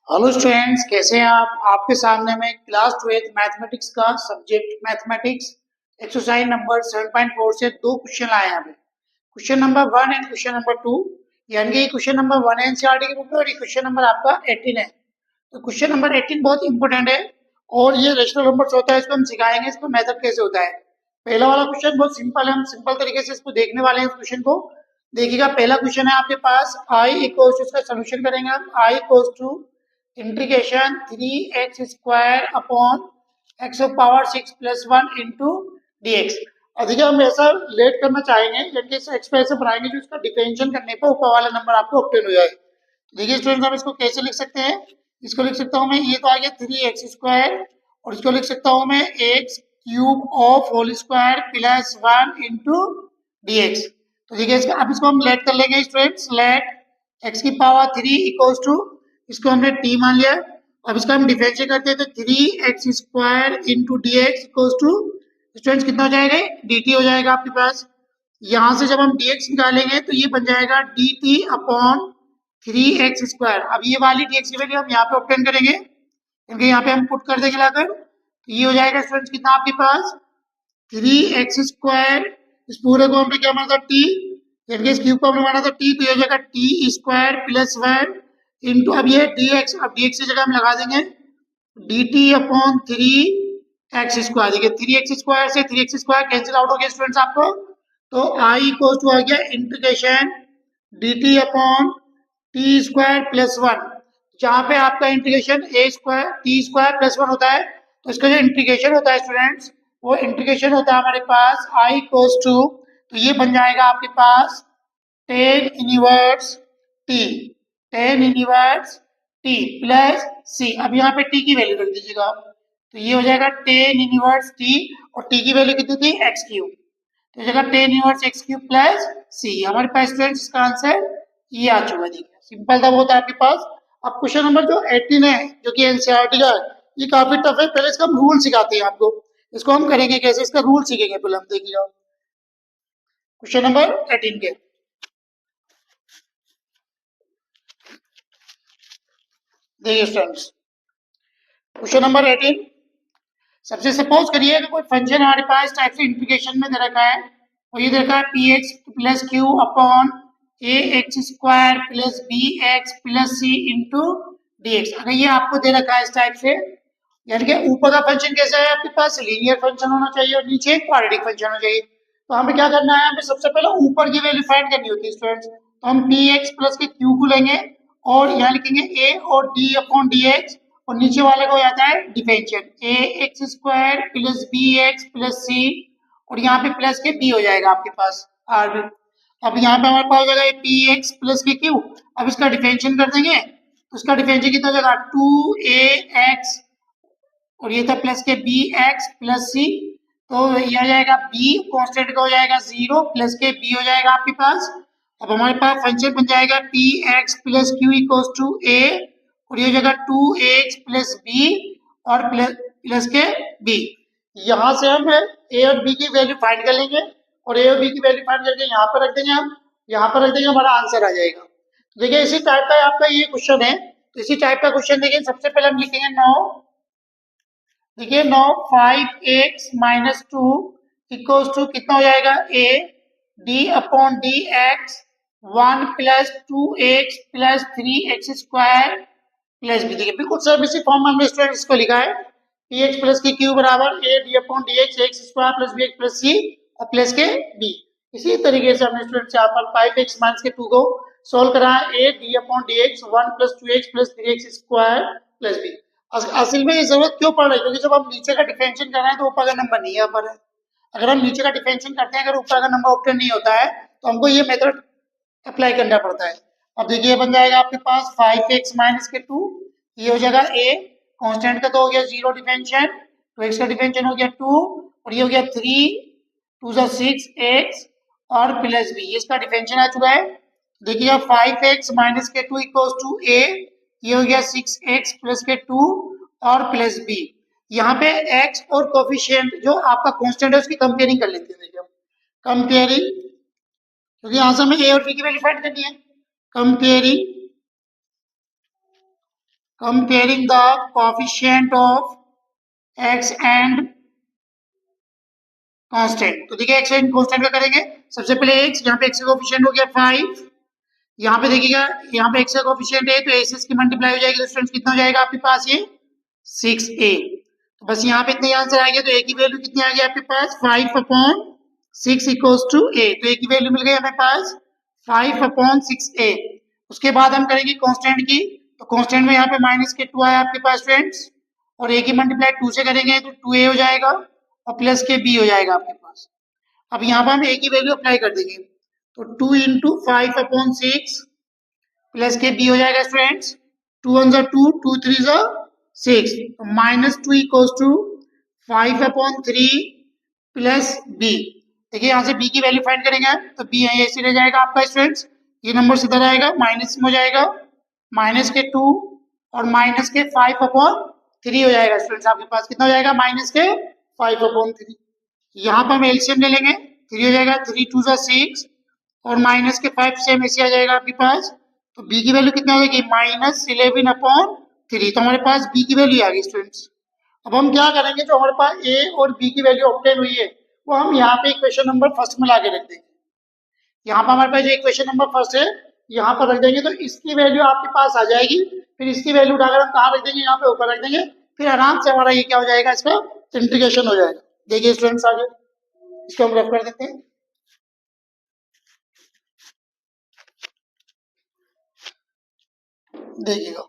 Hello students, कैसे हैं आप? आपके सामने में क्लास 12 मैथमेटिक्स का सब्जेक्ट मैथमेटिक्स एक्सरसाइज नंबर 7.4 से दो क्वेश्चन लाए हैं। Question number 1 and question number 2, यानी कि क्वेश्चन नंबर 1 एनसीईआरटी की बुक में और ये क्वेश्चन नंबर आपका 18 है। तो क्वेश्चन नंबर 18 बहुत इंपॉर्टेंट है और ये रेशनल नंबर्स होता है, इसको हम सिखाएंगे इसको मेथड कैसे होता है। पहला वाला क्वेश्चन बहुत सिंपल है, हम सिंपल तरीके से इसको देखने वाले हैं। इस क्वेश्चन को देखिएगा, पहला क्वेश्चन है आपके पास i इक्वल्स टू, इसका सोल्यूशन करेंगे हम। i equals to integration 3x² upon x power 6 plus 1 into d x. अधिक हम ऐसा लेट करना चाहेंगे, यानी कि एक्सप्रेशन बनाएंगे जो इसका डिफरेंशियल करने पर ऊपर वाला नंबर आपको ऑब्टेन हो जाए। देखिए स्टूडेंट्स, हम इसको कैसे लिख सकते हैं। इसको लिख सकता हूँ मैं, ये तो आ गया 3x², और इसको लिख सकता हूँ मैं x³ of whole square plus 1 into d x. तो देखिए इसका अब इसको हम लेट कर लेंगे स्टूडेंट्स। लेट x की पावर 3 इक्वल्स टू, इसको हमने t मान लिया। अब इसका हम डिफरेंशिएट करते हैं तो 3x² into d x equals to students कितना हो जाएगा, dt हो जाएगा आपके पास। यहां से जब हम dx निकालेंगे तो ये बन जाएगा dt अपॉन 3x²। अब ये वाली dx की वैल्यू हम यहाँ पे ऑब्टेन करेंगे, क्योंकि यहाँ पे हम पुट कर देंगे लाकर। तो ये हो जाएगा स्टूडेंट्स कितना आपके पास, 3x²। इस पूरे को हमने क्या माना था, t, यानी कि इस क्यूब को हमने माना था t, तो ये हो जाएगा t² प्लस 1 इंटू, अब ये dx, अब dx की जगह हम लगा देंगे dt अपॉन 3x²। देखिए 3x² से 3x² कैंसिल आउट हो गया स्टूडेंट्स आपको। तो i इक्वल्स टू आ गया integration dt upon t² plus 1। जहां पे आपका इंटीग्रेशन t² प्लस 1 होता है, तो इसका जो इंटीग्रेशन होता है स्टूडेंट्स, वो इंटीग्रेशन होता है हमारे पास i इक्वल्स टू, तो ये बन जाएगा आपके पास tan inverse t, tan inverse t plus c। अब यहाँ पे t की वैल्यू रख दीजिएगा आप, तो ये हो जाएगा tan इनवर्स t, और t की वैल्यू कितनी थी, x³। तो जगह tan inverse x³ plus c। हमारे पास स्टूडेंट्स इसका आंसर ये आ चुका है। देखिए सिंपल था, वो था आपके पास। अब क्वेश्चन नंबर जो 18 है, जो कि एनसीईआरटी का है, ये काफी टफ है। पहले इसका हम रूल सिखाते हैं आपको। इसको हम करेंगे कैसे, इसका रूल सीखेंगे पहले हम। देखिएगा क्वेश्चन नंबर 18 के, देखिए स्टूडेंट्स क्वेश्चन नंबर 18। सबसे सपोज करिए कि कोई फंक्शन हमारे पास टाइप से इंटीग्रेशन में दे रखा है, और ये दे रखा है px plus Q upon ax² plus bx plus c into dx। अगर ये आपको दे रखा है इस टाइप से, यानी कि ऊपर का फंक्शन कैसा है आपके पास, लीनियर फंक्शन होना चाहिए और नीचे एक क्वाड्रेटिक फंक्शन होना चाहिए। तो हमें क्या करना है, हमें सबसे पहले ऊपर की वैल्यू फाइंड करनी होती है स्टूडेंट्स। तो हम px प्लस के q को लेंगे और यहाँ लिखेंगे a और d अपॉन dx, और नीचे वाले को हो जाता है differential ax² plus bx plus c, और यहाँ पे प्लस के b हो जाएगा आपके पास r। अब यहाँ पे हमारे पास हो जाएगा px प्लस के q। अब इसका डिफरेंशियल कर देंगे, तो इसका डिफरेंशियल कितना हो जाएगा, 2ax, और ये था plus k B x plus सी। तो ये आ जाएगा बी कॉन्स्टेंट का हो जाएगा 0 प्लस के बी हो जाएगा आपके पास। अब हमारे पास फंक्शन बन जाएगा p x plus q equals to a, और ये हो जाएगा 2x प्लस बी और प्लस के बी। यहाँ से हम ए और बी की वैल्यू फाइंड कर लेंगे, और ए और बी की वैल्यू फाइंड करके यहाँ पर रख देंगे हम। यहाँ पर रख देंगे, हमारा आंसर आ जाएगा। देखिए इसी टाइप का आपका ये क्वेश्चन है। तो इसी टाइप का क्वेश्चन देखिए, सबसे पहले हम लिखेंगे 9। देखिए 9 5x माइनस 2 इक्वल्स टू कितना हो जाएगा, a d upon D x 1 plus 2x plus 3x² plus b। देखिए बिल्कुल सर इसी फॉर्म में हमने स्टूडेंट इसको लिखा है, px प्लस के q बराबर a d upon D x x² plus bx plus c और प्लस के b। इसी तरीके से हमने स्टूडेंट यहाँ पर 5x माइनस के 2 को सोल्व करा है, a d upon D x 1 plus 2x plus 3x² plus b। असल में ये जरूरत क्यों पड़ रही है, क्योंकि जब हम नीचे का डिफरेंशिएट कर रहे हैं तो ऊपर का नंबर नहीं यहाँ पर है। अगर हम नीचे का डिफरेंशिएट करते हैं, अगर ऊपर का नंबर ऑब्टेन नहीं होता है, तो हमको ये मेथड अप्लाई करना पड़ता है। अब देखिए बन जाएगा आपके पास 5x माइनस के 2, ये हो जाएगा a, कांस्टेंट का तो हो गया 0 डिफरेंशिएट, तो x का डिफरेंशिएट हो गया 2, और ये हो गया 3 2 6x और प्लस b, ये इसका डिफरेंशिएट आ चुका है। देखिए 5x माइनस के 2 इक्वल्स टू a, ये हो गया 6x प्लस के 2 और प्लस b। यहाँ पे x और कोफिशिएंट जो आपका कांस्टेंट है उसकी कंपेयरिंग कर लेते हैं। देखिए कंपेयरिंग, क्योंकि यहाँ से हमें a और b की वैल्यू फाइंड करनी है। Comparing comparing the coefficient of x and constant. तो देखिए एक्स एंड कांस्टेंट का करेंगे। सबसे पहले एक्स, यहाँ पे एक्स का कोफिशिएंट हो गया 5, यहाँ पे देखिएगा यहाँ पे एक्स का कोफिशिएंट है तो ए से इसकी मल्टीप्लाई हो जाएगी, तो स्टूडेंट्स कितना हो जाएगा आपके पास ये 6a। तो बस यहाँ पे इतने आंसर आ गया। तो a की वैल्यू कितनी आ गई आपके पास 5/6 इक्वल्स टू a। तो a की वैल्यू मिल गई हमें पास 5/6a। उसके बाद हम करेंगे कांस्टेंट की। तो कांस्टेंट में यहाँ पे माइनस के 2 आया आपके पास फ्रेंड्स, और a की मल्टीप्लाई 2 से करेंगे तो 2a हो जाएगा और प्लस के b हो जाएगा आपके पास। अब यहाँ पर हम a की वैल्यू अप्लाई कर देंगे तो 2 इंटू 5/6 प्लस के b हो जाएगा स्टूडेंट्स। 2 1 जा 2, 2 3 जा 6, तो -2 इक्वल्स टू 5/3 प्लस b। देखिए यहाँ से b की वैल्यू फाइंड करेंगे तो b यहाँ ऐसे रह जाएगा आपका स्टूडेंट्स, ये नंबर सीधा रहेगा, माइनस में हो जाएगा, माइनस के 2 और माइनस के 5/3 हो जाएगा स्टूडेंट्स। आपके पास कितना हो जाएगा माइनस के 5/3। यहाँ पर हम एलसीएम ले लेंगे, 3 हो जाएगा, 3 2 जा 6 और माइनस के 5 सेम ऐसे आ जाएगा आपके पास। तो b की वैल्यू कितना आ जाएगी -11/3। तो हमारे पास b की वैल्यू आ गई स्टूडेंट्स। अब हम क्या करेंगे, जो हमारे पास a और b की वैल्यू ऑब्टेन हुई है वो हम यहाँ पे इक्वेशन नंबर फर्स्ट में लाके रख देंगे। यहाँ पर हमारे पास जो इक्वेशन नंबर फर्स्ट है यहाँ पर रख देंगे तो इसकी वैल्यू आपके पास आ जाएगी। फिर इसकी वैल्यू उठाकर हम कहाँ रख देंगे, यहाँ पे ऊपर रख देंगे। फिर आराम से हमारा ये क्या हो जाएगा, इसका इंटीग्रेशन हो जाएगा। देखिए स्टूडेंट्स आगे इसको हम रफ कर देते हैं। देखिएगा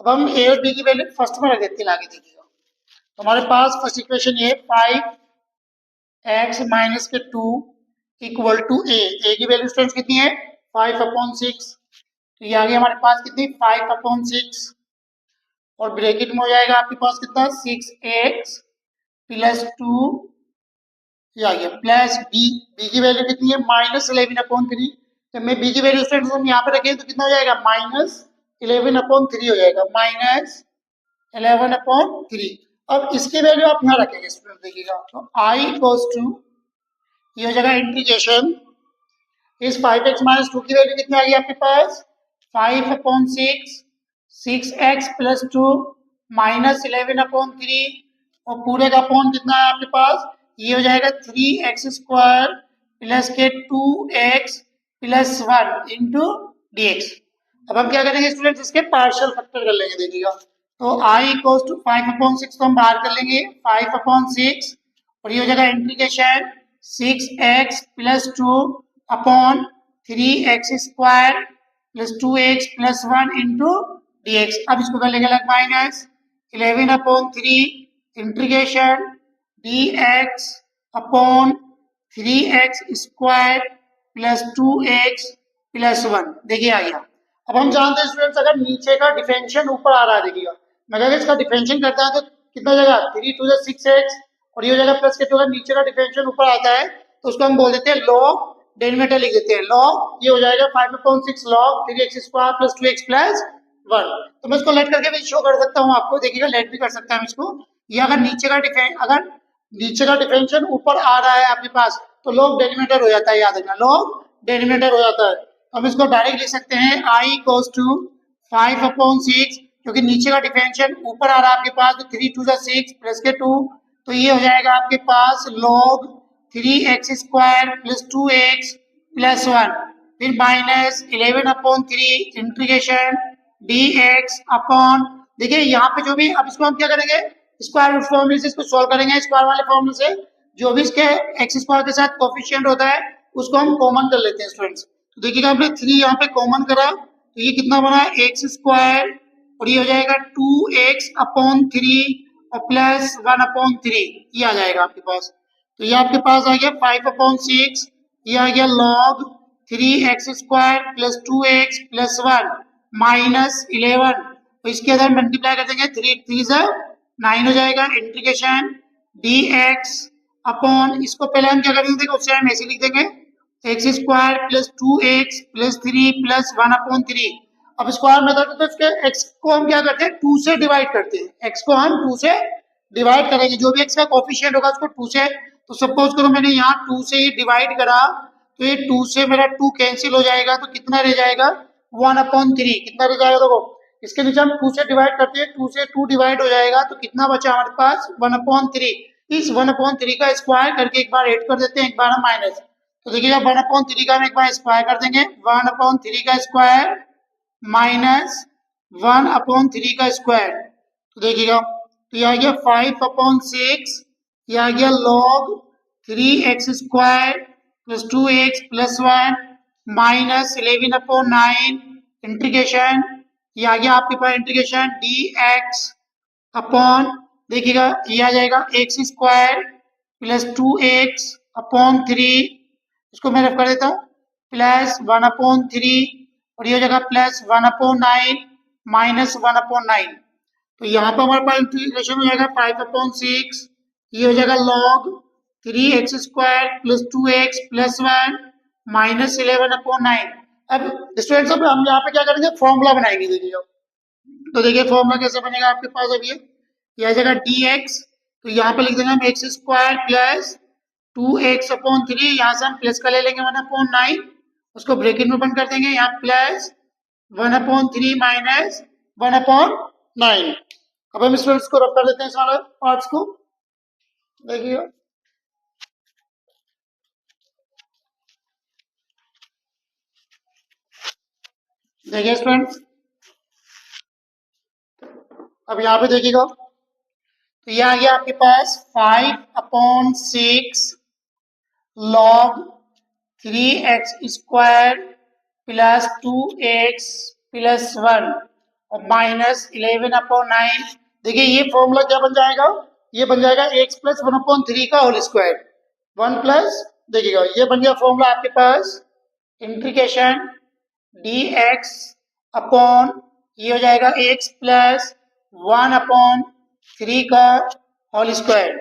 अब हम a और b की वैल्यू फर्स्ट में रख देते हैं आगे। देखिएगा तो हमारे पास फर्स्ट इक्वेशन ये 5x माइनस के 2 इक्वल टू a की वैल्यू स्टूडेंट्स कितनी है 5/6। तो ये आ गया हमारे पास कितनी 5/6 और ब्रैकेट में हो जाएगा आपके पास कितना 6x प्लस 2 ये आ गया प्लस b की वैल्यू कितनी है -11/3। जब मैं b की वैल्यू स्टूडेंट्स हम यहाँ पे रखें तो कितना हो जाएगा -11/3 हो जाएगा, -11/3। अब इसकी वैल्यू आप यहाँ रखेंगे स्टूडेंट। देखिएगा तो i इक्वल्स टू ये हो जाएगा इंटीग्रेशन इस 5x माइनस 2 की वैल्यू कितनी आ गई आपके पास 5/6 6x प्लस 2 -11/3 और पूरे का अपॉन कितना है आपके पास, ये हो जाएगा 3x² प्लस के 2x प्लस 1 इंटू dx। अब हम क्या करेंगे स्टूडेंट्स, इसके पार्शियल फैक्टर कर लेंगे। देखिएगा तो i इक्वल्स टू 5/6 तो हम बाहर कर लेंगे 5/6 और ये हो जाएगा integration 6x plus 2 upon 3x² plus 2x plus 1 into dx। अब इसको कर लेंगे अलग -11/3 integration dx upon 3x² plus 2x plus 1। देखिए आ गया। अब हम जानते हैं स्टूडेंट्स अगर नीचे का डिफरेंशियल ऊपर आ रहा है, देखिएगा मैं अगर इसका डिफरेंशियल करता है तो कितना हो जाएगा 3 2 6x और ये हो जाएगा प्लस के 2। अगर नीचे का डिफरेंशियल ऊपर आता है तो उसको हम बोल देते हैं लॉग डेरिवेटिव लिख देते हैं। लॉग ये हो जाएगा 5/6 log 3x² plus 2x plus 1। तो मैं इसको लेट करके भी शो कर सकता हूँ आपको, देखिएगा लेट भी कर सकता हूँ इसको। ये अगर नीचे का डिफरेंशियल ऊपर आ रहा है आपके पास तो लॉग डेरिवेटिव हो जाता है, याद रखना लॉग डेरिवेटिव हो जाता है। हम इसको डायरेक्ट लिख सकते हैं i इक्वल्स टू 5/6 क्योंकि नीचे का डिफरेंशियल ऊपर आ रहा है आपके पास तो 3 2 6 प्लस के 2 तो ये हो जाएगा आपके पास log 3x² plus 2x plus 1 फिर -11/3 इंटीग्रेशन dx अपॉन। देखिए यहाँ पे जो भी, अब इसको हम क्या करेंगे स्क्वायर रूट फॉर्मूले से इसको सॉल्व करेंगे। स्क्वायर वाले फॉर्मूले से जो भी इसके x² के साथ कोफिशिएंट होता है उसको हम कॉमन कर लेते हैं स्टूडेंट्स। तो देखिएगा हमने 3 यहाँ पे कॉमन करा तो ये कितना बना x² और ये हो जाएगा 2x/3 और प्लस 1/3 ये आ जाएगा आपके पास। तो ये आपके पास आ गया 5/6, ये आ गया log 3x² plus 2x plus 1 -11। तो इसके अंदर मल्टीप्लाई कर देंगे 3 3 9 हो जाएगा इंटीग्रेशन dx अपॉन इसको पहले हम क्या करेंगे, देखो उससे हम ऐसे लिख देंगे x² plus 2x plus 3 plus 1/3। अब स्क्वायर मेथड तो इसके x को हम क्या करते हैं 2 से डिवाइड करते हैं। x को हम 2 से डिवाइड करेंगे, जो भी x का कोफिशिएंट होगा उसको 2 से। तो सपोज करो मैंने यहाँ 2 से ही डिवाइड करा तो ये 2 से मेरा 2 कैंसिल हो जाएगा तो कितना रह जाएगा 1/3। कितना रह जाएगा देखो इसके नीचे हम 2 से डिवाइड करते हैं, 2 से 2 डिवाइड हो जाएगा तो कितना बचा हमारे पास 1/3। इस 1/3 का स्क्वायर करके एक बार ऐड कर देते हैं, एक बार हम माइनस। तो देखिएगा 1/3 का हम एक बार स्क्वायर कर देंगे, 1/3 का स्क्वायर माइनस 1/3 का स्क्वायर। तो देखिएगा तो यह आ गया 5/6, यह आ गया log 3x square plus 2x plus 1 minus 11/9 integration, ये आ गया आपके पास इंटीग्रेशन dx अपॉन, देखिएगा ये आ जाएगा x square plus 2x upon 3, इसको मैं रख कर देता हूँ, प्लस 1/3 और ये हो जाएगा प्लस 1/9 माइनस 1/9। तो यहाँ पर हमारे पास इंटीग्रेशन हो जाएगा 5/6, ये हो जाएगा log 3x square plus 2x plus 1 minus 11/9। अब स्टूडेंट्स अब हम यहाँ पे क्या करेंगे, फॉर्मूला बनाएंगे। देखिए तो देखिए फॉर्मूला कैसे बनेगा आपके पास, अब ये आ जाएगा dx, तो यहाँ पे लिख देंगे हम x स्क्वायर प्लस 2x/3, यहाँ से हम प्लस का ले लेंगे 1/9, उसको ब्रैकेट में बंद कर देंगे, यहाँ प्लस 1/3 माइनस 1/9। अब हम स्टूडेंट्स को रब कर देते हैं सारे पार्ट्स को। देखिए देखिए स्टूडेंट्स, अब यहाँ पे देखिएगा तो ये आ गया आपके पास 5/6 log 3x square plus 2x plus 1 और माइनस 11/9। देखिए ये फॉर्मूला क्या बन जाएगा, ये बन जाएगा x प्लस 1/3 का होल स्क्वायर 1 प्लस, देखिएगा ये बन गया फॉर्मूला आपके पास इंटीग्रेशन dx अपॉन, ये हो जाएगा x प्लस 1/3 का होल स्क्वायर।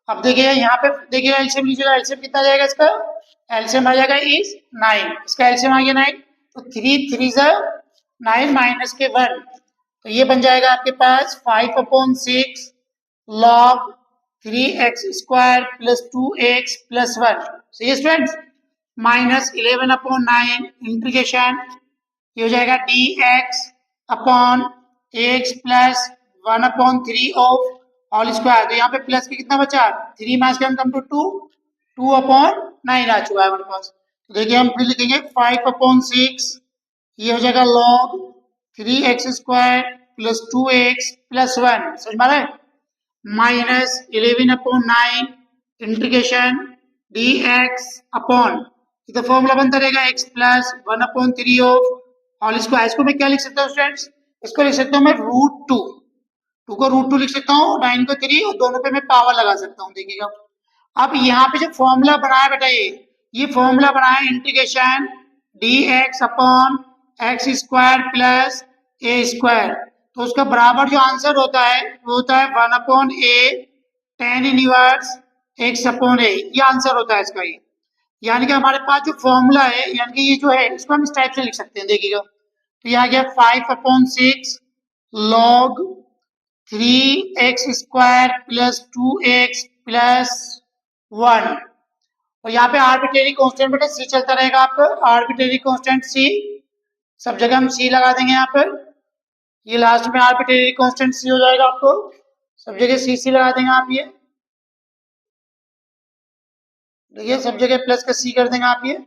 अब देखिए यहाँ पे देखिएगा एलसीएम लीजिएगा, एलसीएम कितना जाएगा इसका, एलसीएम आ जाएगा इस 9, इसका एलसीएम आ गया 9, तो 3 3 9 माइनस के 1, तो ये बन जाएगा आपके पास 5/6 log 3x square plus 2x plus 1। सही है स्टूडेंट्स, माइनस 11/9 इंटीग्रेशन, ये हो जाएगा dx upon x plus 1/3 of whole square. तो यहाँ पे प्लस के कितना बचा, 3 माइनस के कम टू 2/9 आ चुका है हमारे पास। तो देखिए हम फिर लिखेंगे 5/6, ये हो जाएगा log 3x square plus 2x plus 1, समझ में आ रहा है, माइनस 11/9 इंटीग्रेशन dx अपॉन, तो फॉर्मूला बनता रहेगा x plus 1/3 of whole square. इसको मैं क्या लिख सकता हूँ स्टूडेंट्स, इसको लिख सकता हूँ मैं √2, 2 को √2 लिख सकता हूँ, 9 को 3 और दोनों पे मैं पावर लगा सकता हूँ। देखिएगा अब यहाँ पे जो फॉर्मूला बनाया बेटा, ये फॉर्मूला बनाया integration dx upon x square plus a square, तो उसका बराबर जो आंसर होता है वो होता है 1/a tan इनवर्स x/a, ये आंसर होता है इसका। ये यानी कि हमारे पास जो फॉर्मूला है, यानी कि ये जो है इसको हम इस टाइप से लिख सकते हैं। देखिएगा तो ये आ गया 5/6 log 3x square plus 2x plus 1, और यहाँ पे आर्बिट्रेरी कांस्टेंट बेटा c चलता रहेगा आपका, आर्बिट्रेरी कांस्टेंट c, सब जगह हम c लगा देंगे यहाँ पर, ये लास्ट में आर्बिट्रेरी कांस्टेंट c हो जाएगा, आपको सब जगह c लगा देंगे आप। ये देखिए सब जगह प्लस का c कर देंगे आप, ये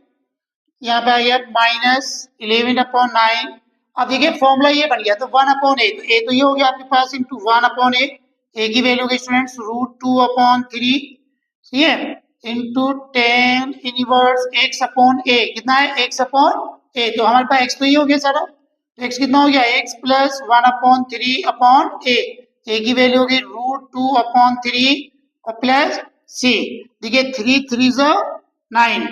यहाँ पे आ गया माइनस 11/9। अब देखिए फॉर्मूला ये बन गया, तो 1/a, तो a तो ये हो गया आपके पास इंटू 1/a, a की वैल्यू होगी स्टूडेंट्स √2/3, ठीक है, इंटू tan इनवर्स x/a, कितना है x/a, तो हमारे पास x तो ये हो गया सारा, तो x कितना हो गया, x प्लस 1/3/a, a की वैल्यू होगी √2/3 और प्लस c, देखिए 3 3 9,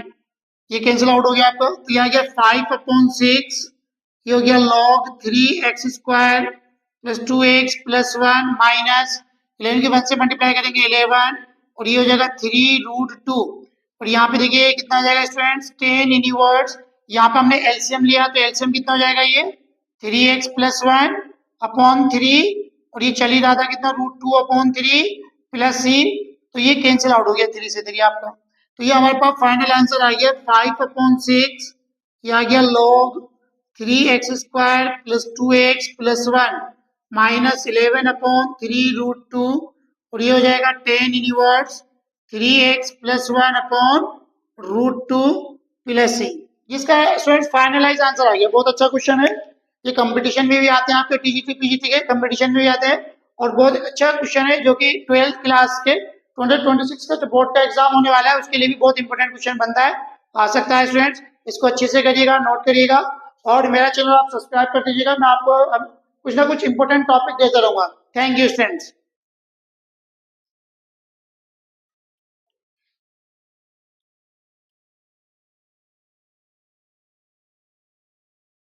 ये कैंसिल आउट हो गया आपका, तो ये आ गया 5/6, ये हो गया log 3x square plus 2x plus 1 minus 11 के 1 से मल्टीप्लाई करेंगे 11, और ये हो जाएगा 3√2, और यहाँ पे देखिए कितना हो जाएगा स्टूडेंट्स, tan इनवर्स, यहाँ पे हमने एलसीएम लिया तो एलसीएम कितना हो जाएगा, ये 3x प्लस 1/3, और ये चल ही रहा था कितना √2/3 प्लस c, तो ये कैंसिल आउट हो गया 3 से 3 आपका। तो ये हमारे पास फाइनल आंसर आ गया 5/6, ये आ गया log 3x² plus 2x plus 1 minus 11/3√2 और ये हो जाएगा 10 inverse 3x plus 1 upon √2 plus c। जिसका स्टूडेंट्स फाइनलाइज आंसर आ गया। बहुत अच्छा क्वेश्चन है, ये कंपटीशन में भी आते हैं, आपके टीजीटी पीजीटी के कंपटीशन में भी आते हैं और बहुत अच्छा क्वेश्चन है जो कि 12th क्लास के 2026 का जो बोर्ड का एग्जाम होने वाला है उसके लिए भी बहुत इंपॉर्टेंट क्वेश्चन बनता है, आ सकता है स्टूडेंट्स। इसको अच्छे से करिएगा, नोट करिएगा और मेरा चैनल आप सब्सक्राइब कर दीजिएगा। मैं आपको कुछ ना कुछ इंपॉर्टेंट टॉपिक देता रहूंगा। Thank you students.